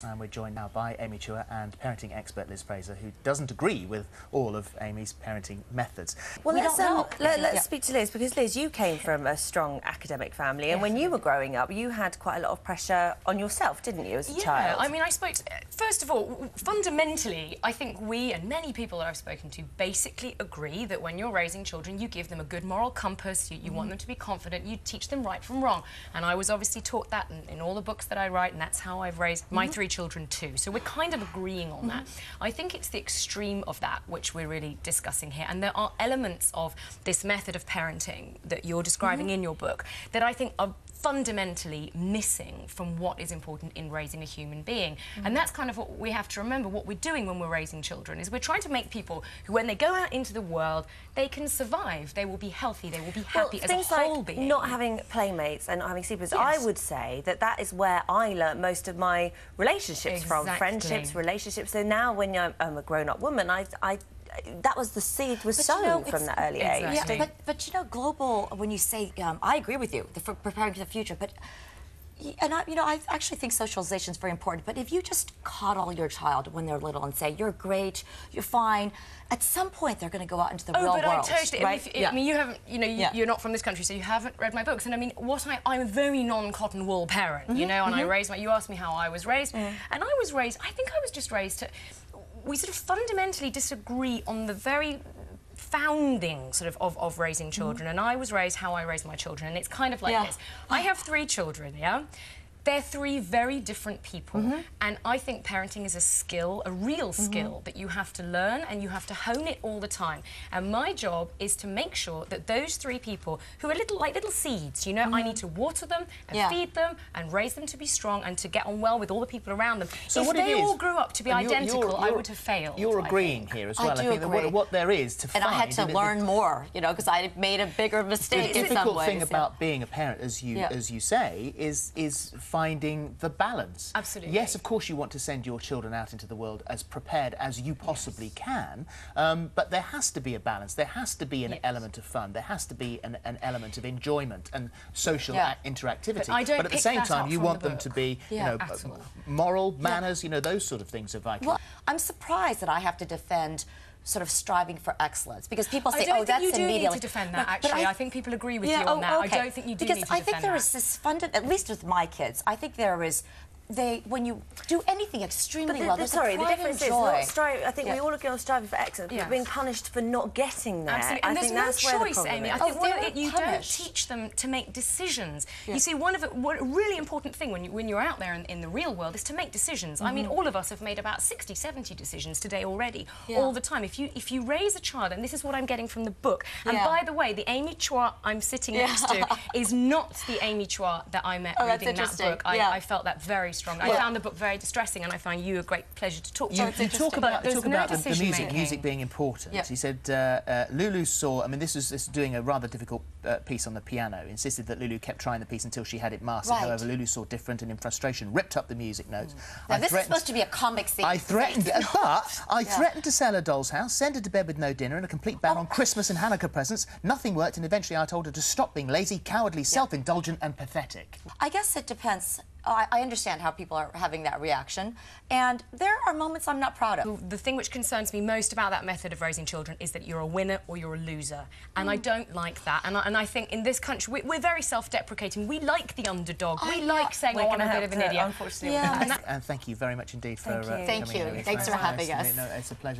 And we're joined now by Amy Chua and parenting expert Liz Fraser, who doesn't agree with all of Amy's parenting methods. Well, let's speak to Liz, because Liz, you came from a strong academic family, and when you were growing up, you had quite a lot of pressure on yourself, didn't you, as a child? Yeah, I mean, first of all, fundamentally, I think we and many people that I've spoken to basically agree that when you're raising children, you give them a good moral compass, you want them to be confident, you teach them right from wrong. And I was obviously taught that in all the books that I write, and that's how I've raised my three children too. So we're kind of agreeing on that. I think it's the extreme of that which we're really discussing here. And there are elements of this method of parenting that you're describing in your book that I think are fundamentally missing from what is important in raising a human being. And that's kind of what we have to remember. What we're doing when we're raising children is we're trying to make people who, when they go out into the world, they can survive, they will be healthy, they will be happy as a whole being. Things like not having playmates and not having sleepers, I would say that that is where I learnt most of my relationships from, friendships, relationships. So now when I'm a grown-up woman, that was the seed was sown from that early age. Yeah, but you know, global, when you say, I agree with you, for preparing for the future, but, and I actually think socialization is very important, but if you just coddle your child when they're little and say, you're great, you're fine, at some point they're going to go out into the real world. I totally, right? I mean, you haven't, you're not from this country, so you haven't read my books, and I mean, I'm a very non-cotton wool parent, you know, and I raised you asked me how I was raised, and I think I was just raised to, we sort of fundamentally disagree on the very founding of raising children, and I was raised how I raised my children, and it's kind of like this. I have three children, They're three very different people, and I think parenting is a skill, a real skill, that you have to learn and you have to hone it all the time. And my job is to make sure that those three people, who are like little seeds, you know, I need to water them and feed them and raise them to be strong and to get on well with all the people around them. So if they all grew up to be identical, I would have failed. You're agreeing here as well. I think that what there is to find... And I had to learn more, you know, because I made a bigger mistake in some ways. The difficult thing about being a parent, as you say, is finding the balance. Absolutely. Yes, of course you want to send your children out into the world as prepared as you possibly can, but there has to be a balance. There has to be an element of fun. There has to be an element of enjoyment and social interactivity. But at the same time, you want them to be, you know, moral, manners, you know, those sort of things are vital. Well, I'm surprised that I have to defend sort of striving for excellence, because people say, oh, that's immediately... I don't think you do need to defend that, actually. I think people agree with you on that. Okay. I don't think you do need to defend that. Because I think there is this at least with my kids, I think there is... when you do anything extremely well, there's a pride the difference and joy. is not I think we all agree on striving for excellence, but being punished for not getting there. Absolutely. And there's no choice, Amy. I think you don't teach them to make decisions. You see, one really important thing when you're out there in the real world is to make decisions. I mean, all of us have made about 60, 70 decisions today already, all the time. If you raise a child, and this is what I'm getting from the book, and by the way, the Amy Chua I'm sitting next to is not the Amy Chua that I met reading that book. I felt that very strong. I found the book very distressing, and I find you a great pleasure to talk to. You talk about the music being important. He said Lulu saw... I mean, this is doing a rather difficult piece on the piano. Insisted that Lulu kept trying the piece until she had it mastered. However, Lulu saw different and in frustration ripped up the music notes. Now, this is supposed to be a comic scene. I threatened to sell her doll's house, send her to bed with no dinner and a complete ban on Christmas and Hanukkah presents. Nothing worked, and eventually I told her to stop being lazy, cowardly, self-indulgent and pathetic. I guess it depends. I understand how people are having that reaction, and there are moments I'm not proud of. The thing which concerns me most about that method of raising children is that you're a winner or you're a loser, and I don't like that. And I think in this country we're very self-deprecating. We like the underdog. We like saying, "Oh, I'm a bit of an idiot." Unfortunately, and thank you very much indeed for coming here. Thank you. Thanks for having us. No, it's a pleasure.